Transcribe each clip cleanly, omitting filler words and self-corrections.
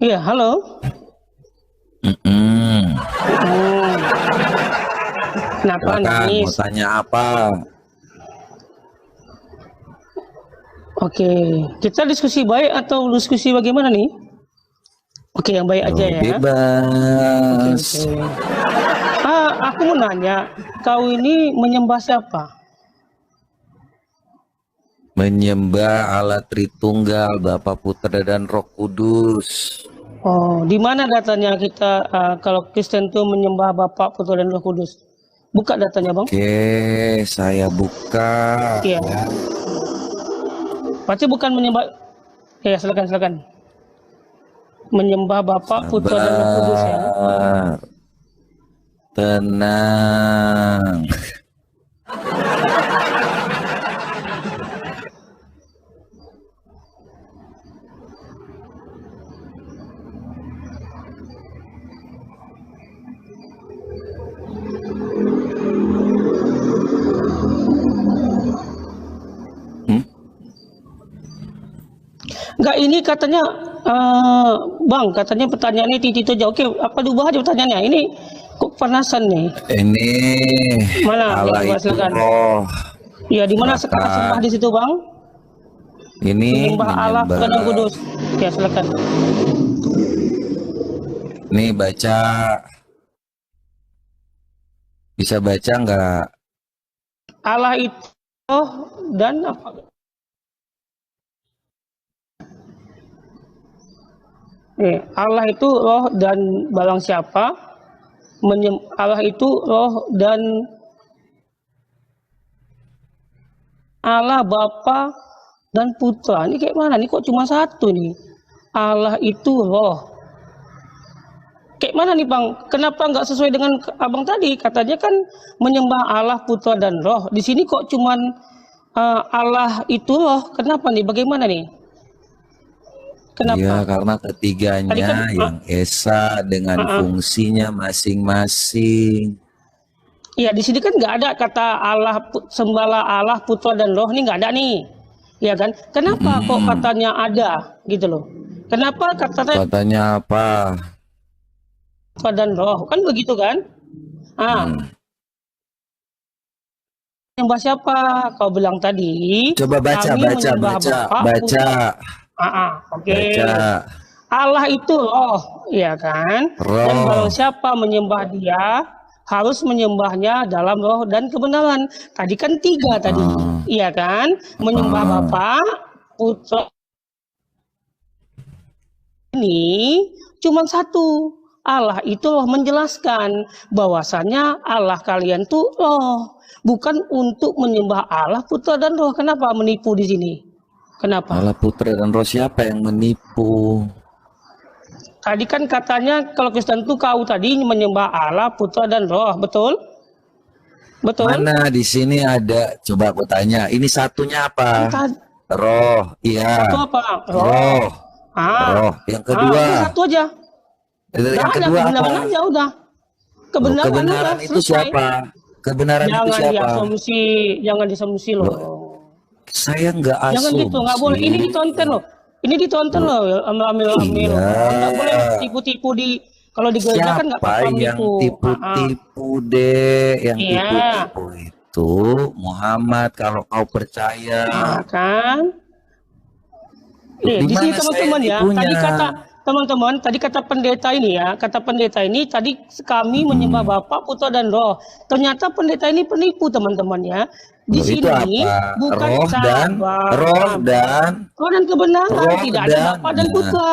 Iya, halo. Mm-mm. Oh, kenapa Silakan, mau nangis? tanya apa? Oke, kita diskusi baik atau diskusi bagaimana nih? Oke, yang baik aja Oh, ya. Oke, bebas. oke. Aku mau nanya, kau ini menyembah siapa? Menyembah Allah Tritunggal, Bapa, Putra, dan Roh Kudus. Oh, di mana datanya kita kalau Kristen itu menyembah Bapa, Putra, dan Roh Kudus? Buka datanya, Bang. Oke, saya buka Iya. ya. Pasti bukan menyembah. Ya, silakan, silakan. Menyembah Bapa, Putra, dan Roh Kudus ya. Sabar. Tenang. Enggak, ini katanya Bang, katanya pertanyaannya titik aja. Oke, apa diubah aja pertanyaannya? Ini kok panasan nih. Ini Mana? Allah Ya, itu silakan. roh. Ya, di mana sekarang sembah Silakan. di situ, Bang? Ini Menyembah Allah, Putra, dan menyembah. Kudus. Ya, silakan. Nih baca. Bisa baca nggak? Allah itu roh dan apa? Allah itu roh dan barang siapa Allah itu roh dan Allah Bapa dan Putra. Ini kayak mana nih, kok cuma satu nih? Allah itu roh. Kayak mana nih, Bang? Kenapa nggak sesuai dengan Abang tadi? Katanya kan menyembah Allah, Putra, dan Roh. Di sini kok cuman Allah itu roh. Kenapa nih? Bagaimana nih? Kenapa? Iya, karena Tadi ketiganya kan yang esa dengan fungsinya masing-masing. iya, di sini kan nggak ada kata Allah, sembahlah Allah, Putra, dan Roh. Ini nggak ada nih. Ya kan? Kenapa kok katanya ada gitu loh? Kenapa katanya Katanya apa? Putra dan Roh? Kan begitu kan? Menyembah siapa? Kau bilang tadi, Coba baca, kami baca, menyembah baca, Bapa, baca, Oke. baca. Allah itu roh, ya kan? Dan barang Roh. siapa menyembah dia, harus menyembahnya dalam roh dan kebenaran. Tadi kan tiga tadi, iya kan? Menyembah Bapa, Putra, ini cuma satu. Allah itu loh menjelaskan bahwasanya Allah kalian tuh loh, bukan untuk menyembah Allah, Putra, dan Roh. Kenapa menipu di sini? Kenapa? Allah, Putra, dan Roh, siapa yang menipu? Tadi kan katanya kalau Kristen itu kau tadi menyembah Allah, Putra, dan Roh, betul? Betul? Mana di sini ada? Coba aku tanya. Ini satunya apa? Roh. Iya. Satu apa? Roh. Roh. Yang kedua. Udah satu aja. Yang ada kedua kebenaran apa? aja udah. Kebenaran, Kebenaran udah itu selesai. siapa? Kebenaran jangan itu siapa? Jangan disomsi loh. Saya nggak asumsi. Jangan gitu, nggak boleh. Ini ditonton loh. Ini ditonton loh, amil-amil. Iya. Nggak boleh tipu-tipu di kalau di gereja kan nggak Siapa apa-apa yang gitu. tipu-tipu deh? Yang Iya. tipu-tipu itu Muhammad, kalau kau percaya. Kan? Di Di sini mana teman-teman saya ya. tipunya? Tadi kata teman-teman, tadi kata pendeta ini ya, kata pendeta ini tadi kami menyembah Bapa, Putra, dan Roh. Ternyata pendeta ini penipu teman-teman ya. Di Loh, itu sini apa? bukan Roh dan kebenaran, Roh tidak ada dan Bapa dan Putra.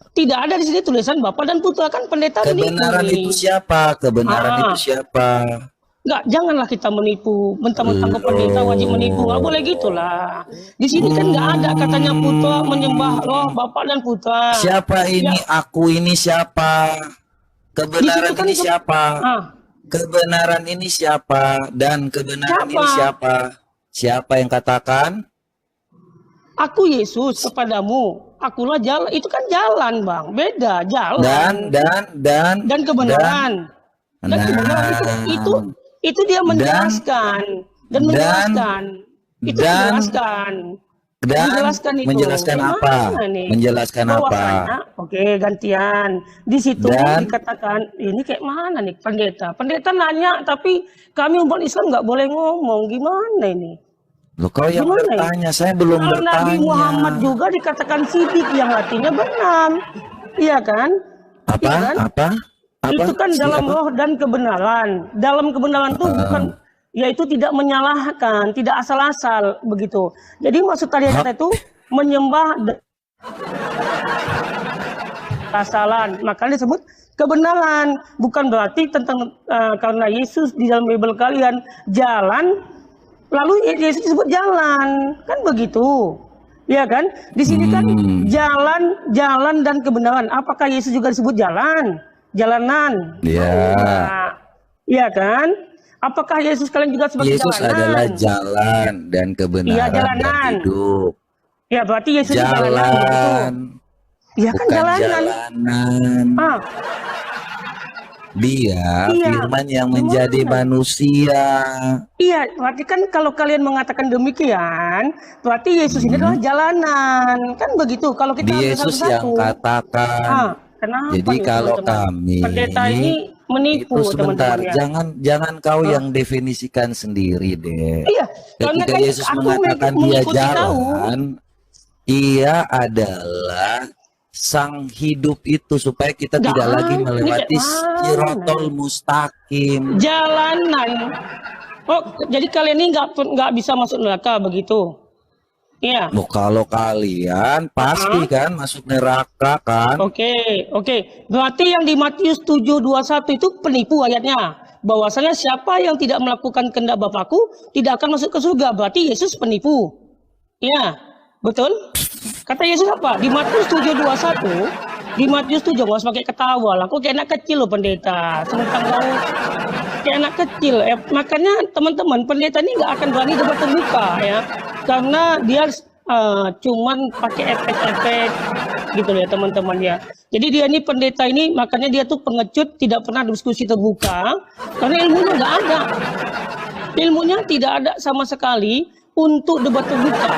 Tidak ada di sini tulisan Bapa dan Putra, kan pendeta menipu kebenaran nih. itu siapa? Kebenaran itu siapa? Enggak, janganlah kita menipu, mentang-mentang ke pendeta wajib menipu, nggak boleh gitulah. Di sini kan nggak ada katanya Putra menyembah Roh, Bapa dan Putra. Siapa ini? Ya. Aku ini siapa? Kebenaran kan ini siapa? Kebenaran ini siapa? Dan kebenaran ini siapa? Siapa yang katakan? Aku Yesus kepadamu. Akulah jalan. Itu kan jalan, Bang. Beda jalan. Dan kebenaran. Dan kebenaran itu dia menjelaskan dan menjelaskan. Itu menjelaskan. Dan Menjelaskan itu. menjelaskan apa? Gimana nih? Menjelaskan apa? Bahwasanya, oke, gantian. Di situ Dan dikatakan, ini kayak mana nih pendeta? Pendeta nanya, tapi kami umat Islam nggak boleh ngomong. Gimana ini? loh, kau yang Gimana ini? bertanya, saya belum Kalau Nabi bertanya. Muhammad juga dikatakan sidik, yang artinya benar. Iya kan? Apa? Iya kan? Apa? Apa? Itu kan dalam Apa? roh dan kebenaran. Dalam kebenaran itu bukan, yaitu tidak menyalahkan, tidak asal-asal begitu. Jadi maksud tadi kata itu menyembah asalan, makanya disebut kebenaran. Bukan berarti tentang karena Yesus di dalam Bible kalian jalan, lalu Yesus disebut jalan, kan begitu. Ya kan? Di sini kan jalan dan kebenaran. Apakah Yesus juga disebut jalan? Jalanan. Ya. Iya kan? Apakah Yesus kalian juga sebagai Yesus jalanan? adalah jalan dan kebenaran Iya, jalanan. dan hidup. Ya berarti Yesus jalanan begitu. Jalan, Iya kan bukan jalanan. jalanan. Ah, Dia Iya. firman yang menjadi manusia. iya, berarti kan kalau kalian mengatakan demikian, berarti Yesus ini adalah jalanan. Kan begitu. Kalau kita Di ambil Yesus satu-satu. yang katakan. Kenapa Jadi nih, kalau teman-teman? kami Pendeta ini menipu, itu sebentar, teman-teman ya. jangan kau yang definisikan sendiri deh. Iya, karena Ketika kan Yesus aku mengatakan dia mengikuti tahu. jalan, ia adalah sang hidup itu supaya kita Nggak tidak lagi ada, melewati ini kayak mana? Sirotol Mustaqim. Jalanan. Oh, jadi kalian ini nggak bisa masuk neraka begitu? Iya. Loh, kalau kalian pasti kan masuk neraka kan? Oke. Berarti yang di Matius 7:21 itu penipu ayatnya. Bahwasanya siapa yang tidak melakukan kehendak Bapakku tidak akan masuk ke surga. Berarti Yesus penipu. Iya, betul? Kata Yesus apa? Di Matius 7:21, di Matius 7, nggak usah pakai ketawa lah. Kok kayak anak kecil loh pendeta. Sementara kamu kayak anak kecil. Makanya teman-teman, pendeta ini nggak akan berani debat terbuka ya. Karena dia cuman pakai efek-efek gitu ya teman-teman ya. Jadi dia ini pendeta ini, makanya dia tuh pengecut, tidak pernah diskusi terbuka. Karena ilmunya nggak ada. Ilmunya tidak ada sama sekali untuk debat terbuka.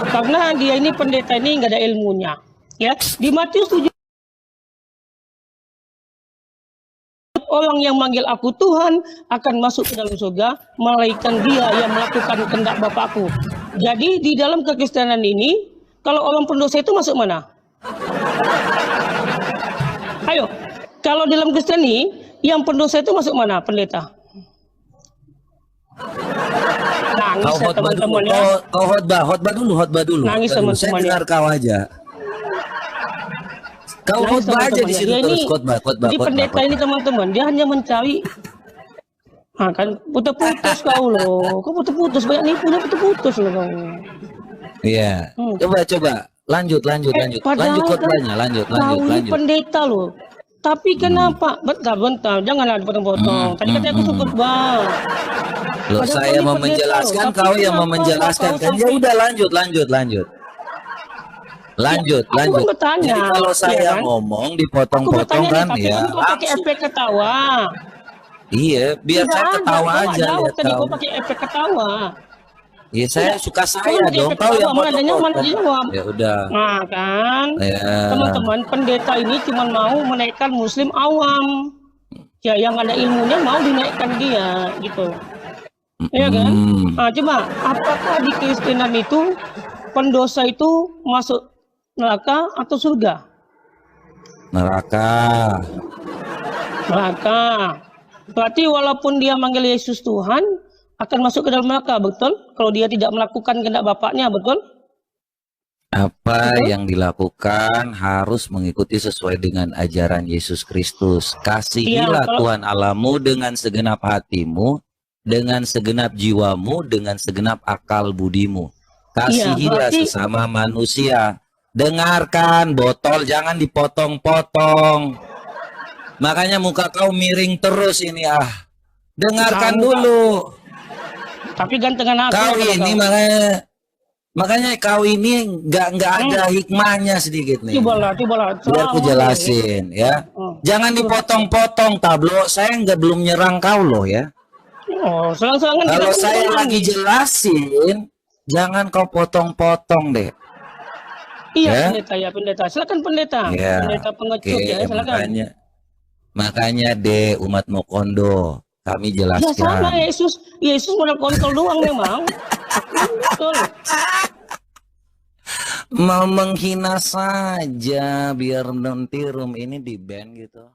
Karena dia ini pendeta ini nggak ada ilmunya. Ya, di Matius 7, orang yang manggil aku Tuhan akan masuk ke dalam surga, melainkan dia yang melakukan kehendak Bapakku. Jadi di dalam kekristenan ini, kalau orang pendosa itu masuk mana? Ayo, kalau dalam Kristen ini, yang pendosa itu masuk mana, pendeta? Nangis Kau ya khotbah dulu, teman-teman ya. kau khotbah dulu. Nangis Khotbah dulu. Saya teman-teman ya. dengar kau aja. Kau Nangis khotbah aja teman-teman di ya. situ Dia terus ini- khotbah. Jadi pendeta ini teman-teman, dia hanya mencari. Kan putus-putus kau loh. Kau putus-putus, banyak nipunya putus-putus loh kau. Iya. Coba. Lanjut. Lanjut padahal khotbahnya. Lanjut. Kau ini pendeta loh. Tapi kenapa? Bentar, janganlah dipotong-potong. Tadi katanya aku suka khotbah. Loh, Padahal saya kau ini mau pendeta menjelaskan, loh. Tapi kau yang mau kenapa menjelaskan kau kan? Ya sampai- udah lanjut. Lanjut. Aku kan bertanya, Jadi kalau ya saya kan? ngomong Aku dipotong-potong bertanya kan nih, tapi ya kau pakai langsung. efek ketawa. Iya, biar Tidak saya ada, ketawa kau nggak aja jawab lihat tadi kau. kau pakai efek ketawa. Iya, saya Tidak. suka Kau saya pakai dong. efek Kau yang ketawa, makanya mana potong-potong. dijawab. Ya udah. Nah kan, Ya. teman-teman, pendeta ini cuma mau menaikkan muslim awam. Ya yang ada ilmunya mau dinaikkan dia gitu. Iya kan? Nah, coba apakah di Kristenan itu pendosa itu masuk neraka atau surga? Neraka. Neraka. Berarti walaupun dia manggil Yesus Tuhan akan masuk ke dalam neraka, betul? Kalau dia tidak melakukan kehendak Bapaknya, betul? Apa yang dilakukan harus mengikuti sesuai dengan ajaran Yesus Kristus. Kasihilah Iya, kalau- Tuhan Allahmu dengan segenap hatimu, dengan segenap jiwamu, dengan segenap akal budimu. Kasihilah berarti- sesama manusia. Dengarkan, botol jangan dipotong-potong. Makanya muka kau miring terus ini Dengarkan Kamu, dulu. Tapi gantengan aku. Kau ya, ini kau. makanya kau ini nggak ada hikmahnya sedikit nih. Cobalah. Biar aku jelasin ya. Jangan dipotong-potong tablo. Saya belum nyerang kau loh ya. Oh, selang-selangan Kalau kita saya kan lagi jelasin, Jangan kau potong-potong deh. Iya Ya? pendeta, ya pendeta. Silakan pendeta. Ya, Pendeta pengecut oke, ya, silakan. makanya deh umat Mokondo, kami Ya sama jelaskan. Yesus modal kontol doang memang. Betul. Mau menghina saja biar nanti room ini di ban gitu.